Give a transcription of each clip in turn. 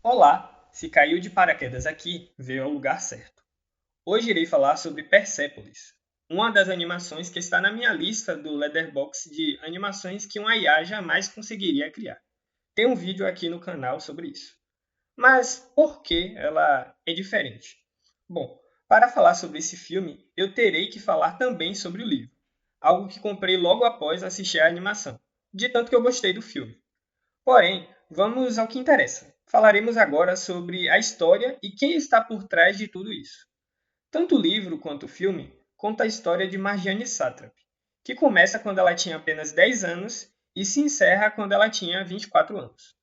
Olá! Se caiu de paraquedas aqui, veio ao lugar certo. Hoje irei falar sobre Persepolis, uma das animações que está na minha lista do Letterboxd de animações que uma IA jamais conseguiria criar. Tem um vídeo aqui no canal sobre isso. Mas por que ela é diferente? Bom, para falar sobre esse filme, eu terei que falar também sobre o livro, algo que comprei logo após assistir a animação, de tanto que eu gostei do filme. Porém, vamos ao que interessa. Falaremos agora sobre a história e quem está por trás de tudo isso. Tanto o livro quanto o filme conta a história de Marjane Satrap, que começa quando ela tinha apenas 10 anos e se encerra quando ela tinha 24 anos.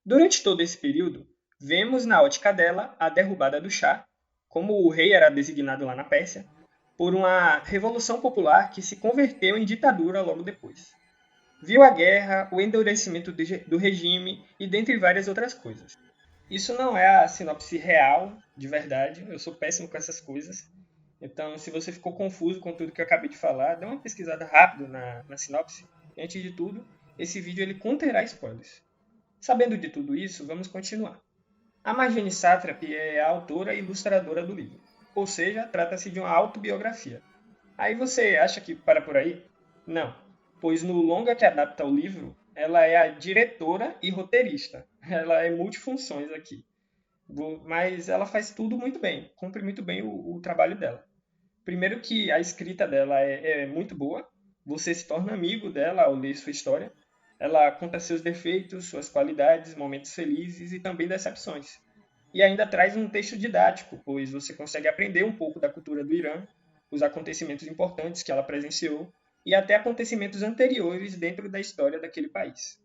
Durante todo esse período, vemos na ótica dela a derrubada do Shah, como o rei era designado lá na Pérsia, por uma revolução popular que se converteu em ditadura logo depois. Viu a guerra, o endurecimento do regime e dentre várias outras coisas. Isso não é a sinopse real, de verdade. Eu sou péssimo com essas coisas. Então, se você ficou confuso com tudo que eu acabei de falar, dá uma pesquisada rápido na sinopse. E, antes de tudo, esse vídeo ele conterá spoilers. Sabendo de tudo isso, vamos continuar. A Marjane Satrap é a autora e ilustradora do livro. Ou seja, trata-se de uma autobiografia. Aí você acha que para por aí? Não, pois no longa que adapta o livro, ela é a diretora e roteirista. Ela é multifunções aqui. Mas ela faz tudo muito bem, cumpre muito bem o trabalho dela. Primeiro que a escrita dela é muito boa, você se torna amigo dela ao ler sua história. Ela conta seus defeitos, suas qualidades, momentos felizes e também decepções. E ainda traz um texto didático, pois você consegue aprender um pouco da cultura do Irã, os acontecimentos importantes que ela presenciou e até acontecimentos anteriores dentro da história daquele país.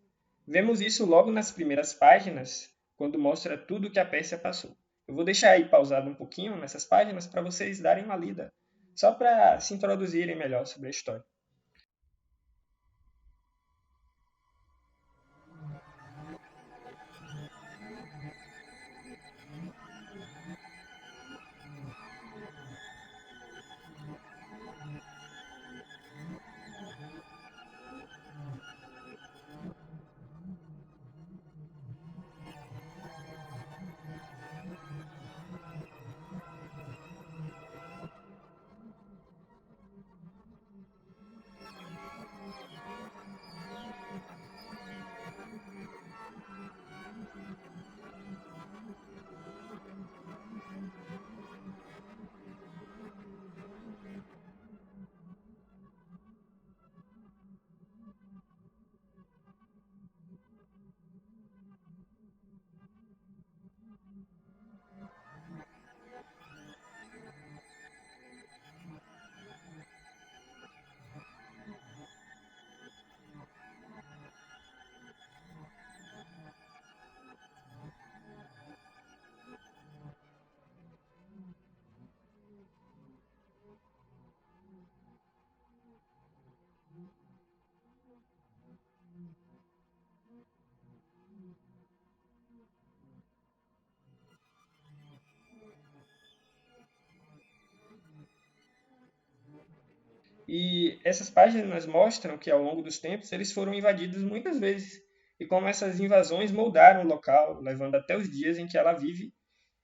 Vemos isso logo nas primeiras páginas, quando mostra tudo que a Pérsia passou. Eu vou deixar aí pausado um pouquinho nessas páginas para vocês darem uma lida, só para se introduzirem melhor sobre a história. E essas páginas mostram que, ao longo dos tempos, eles foram invadidos muitas vezes, e como essas invasões moldaram o local, levando até os dias em que ela vive.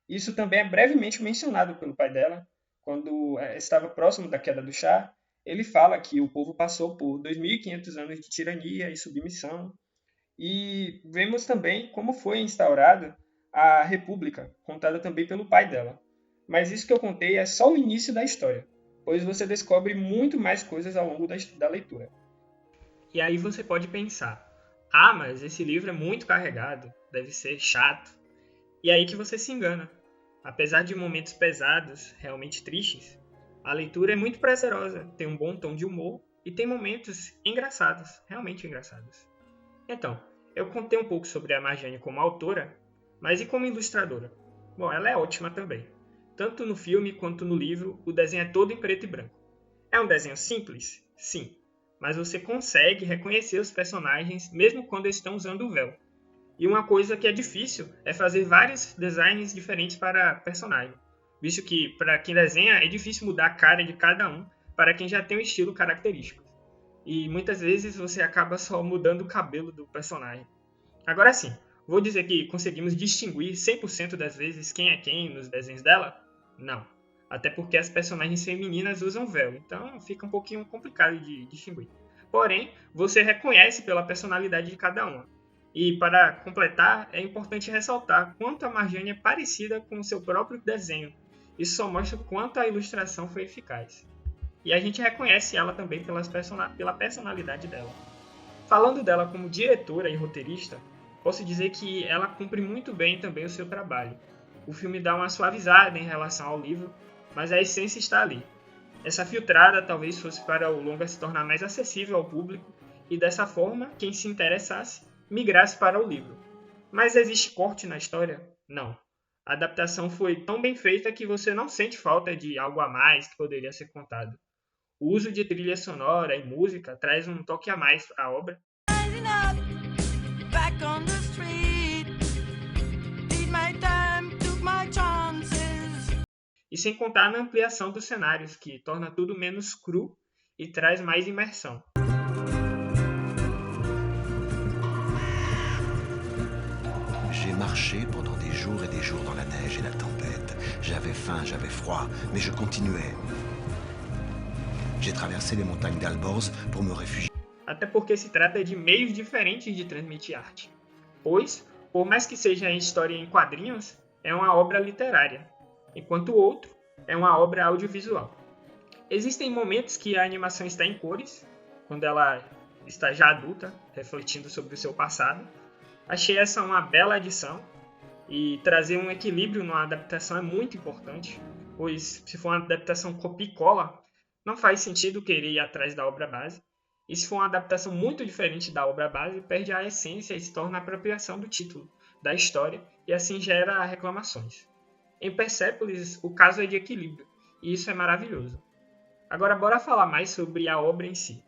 Isso também é brevemente mencionado pelo pai dela, quando estava próximo da queda do Shah. Ele fala que o povo passou por 2.500 anos de tirania e submissão, e vemos também como foi instaurada a República, contada também pelo pai dela. Mas isso que eu contei é só o início da história, pois você descobre muito mais coisas ao longo da leitura. E aí você pode pensar, ah, mas esse livro é muito carregado, deve ser chato. E é aí que você se engana. Apesar de momentos pesados, realmente tristes, a leitura é muito prazerosa, tem um bom tom de humor e tem momentos engraçados, realmente engraçados. Então, eu contei um pouco sobre a Marjane como autora, mas e como ilustradora? Bom, ela é ótima também. Tanto no filme quanto no livro, o desenho é todo em preto e branco. É um desenho simples? Sim, mas você consegue reconhecer os personagens mesmo quando estão usando o véu. E uma coisa que é difícil é fazer vários designs diferentes para personagem, visto que para quem desenha é difícil mudar a cara de cada um para quem já tem um estilo característico. E muitas vezes você acaba só mudando o cabelo do personagem. Agora sim, Vou dizer que conseguimos distinguir 100% das vezes quem é quem nos desenhos dela? Não. Até porque as personagens femininas usam véu, então fica um pouquinho complicado de distinguir. Porém, você reconhece pela personalidade de cada uma. E para completar, é importante ressaltar quanto a Marjane é parecida com o seu próprio desenho. Isso só mostra o quanto a ilustração foi eficaz. E a gente reconhece ela também pela personalidade dela. Falando dela como diretora e roteirista, posso dizer que ela cumpre muito bem também o seu trabalho. O filme dá uma suavizada em relação ao livro, mas a essência está ali. Essa filtrada talvez fosse para o longa se tornar mais acessível ao público e dessa forma, quem se interessasse, migrasse para o livro. Mas existe corte na história? Não. A adaptação foi tão bem feita que você não sente falta de algo a mais que poderia ser contado. O uso de trilha sonora e música traz um toque a mais à obra. E sem contar na ampliação dos cenários, que torna tudo menos cru e traz mais imersão. J'ai marché pendant des jours et des jours dans la neige et la tempête. J'avais faim, j'avais froid, mais je continuais. J'ai traversé les montagnes d'Alborz pour me réfugier. Até porque se trata de meios diferentes de transmitir arte. Pois, por mais que seja em história em quadrinhos, é uma obra literária, enquanto o outro é uma obra audiovisual. Existem momentos que a animação está em cores, quando ela está já adulta, refletindo sobre o seu passado. Achei essa uma bela adição e trazer um equilíbrio numa adaptação é muito importante, pois se for uma adaptação copia e cola, não faz sentido querer ir atrás da obra base. E se for uma adaptação muito diferente da obra base, perde a essência e se torna a apropriação do título, da história, e assim gera reclamações. Em Persepolis, o caso é de equilíbrio, e isso é maravilhoso. Agora, bora falar mais sobre a obra em si.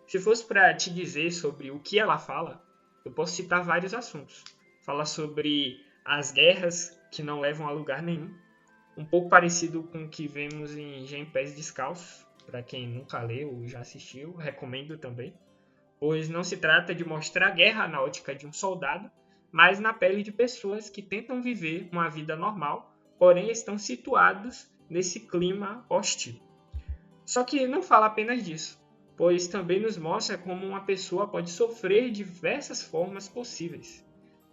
Se fosse para te dizer sobre o que ela fala, eu posso citar vários assuntos. Fala sobre as guerras que não levam a lugar nenhum, um pouco parecido com o que vemos em Gen Pés Descalços. Para quem nunca leu ou já assistiu, recomendo também, pois não se trata de mostrar a guerra na ótica de um soldado, mas na pele de pessoas que tentam viver uma vida normal, porém estão situados nesse clima hostil. Só que não fala apenas disso, pois também nos mostra como uma pessoa pode sofrer de diversas formas possíveis,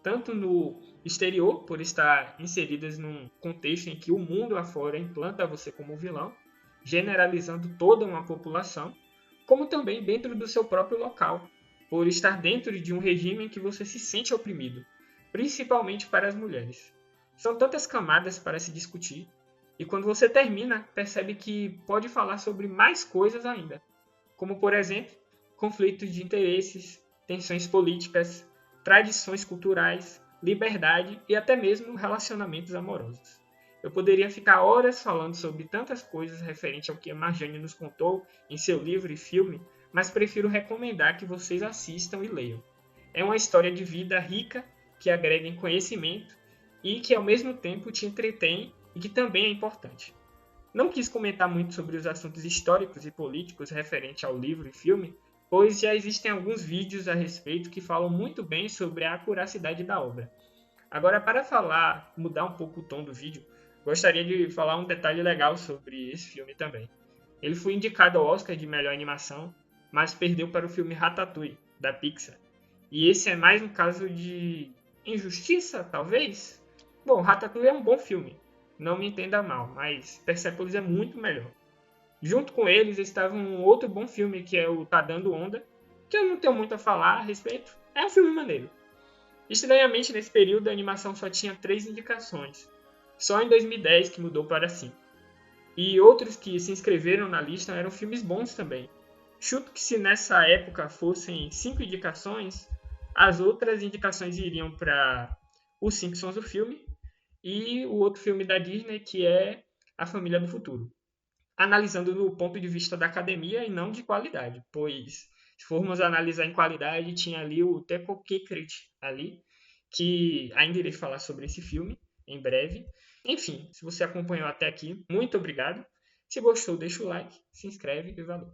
tanto no exterior, por estar inseridas num contexto em que o mundo afora implanta você como vilão, generalizando toda uma população, como também dentro do seu próprio local, por estar dentro de um regime em que você se sente oprimido, principalmente para as mulheres. São tantas camadas para se discutir, e quando você termina, percebe que pode falar sobre mais coisas ainda, como por exemplo, conflitos de interesses, tensões políticas, tradições culturais, liberdade e até mesmo relacionamentos amorosos. Eu poderia ficar horas falando sobre tantas coisas referente ao que a Marjane nos contou em seu livro e filme, mas prefiro recomendar que vocês assistam e leiam. É uma história de vida rica, que agrega em conhecimento e que ao mesmo tempo te entretém e que também é importante. Não quis comentar muito sobre os assuntos históricos e políticos referente ao livro e filme, pois já existem alguns vídeos a respeito que falam muito bem sobre a acuracidade da obra. Agora, para mudar um pouco o tom do vídeo, gostaria de falar um detalhe legal sobre esse filme também. Ele foi indicado ao Oscar de melhor animação, mas perdeu para o filme Ratatouille, da Pixar. E esse é mais um caso de injustiça, talvez? Bom, Ratatouille é um bom filme, não me entenda mal, mas Persepolis é muito melhor. Junto com eles estava um outro bom filme, que é o Tá Dando Onda, que eu não tenho muito a falar a respeito. É um filme maneiro. Estranhamente, nesse período, a animação só tinha 3 indicações. Só em 2010 que mudou para 5. E outros que se inscreveram na lista eram filmes bons também. Chuto que se nessa época fossem 5 indicações, as outras indicações iriam para Os Simpsons, o filme, e o outro filme da Disney, que é A Família do Futuro. Analisando no ponto de vista da academia e não de qualidade, pois se formos analisar em qualidade, tinha ali o Teco Kekrit ali, que ainda irei falar sobre esse filme em breve. Enfim, se você acompanhou até aqui, muito obrigado. Se gostou, deixa o like, se inscreve e valeu.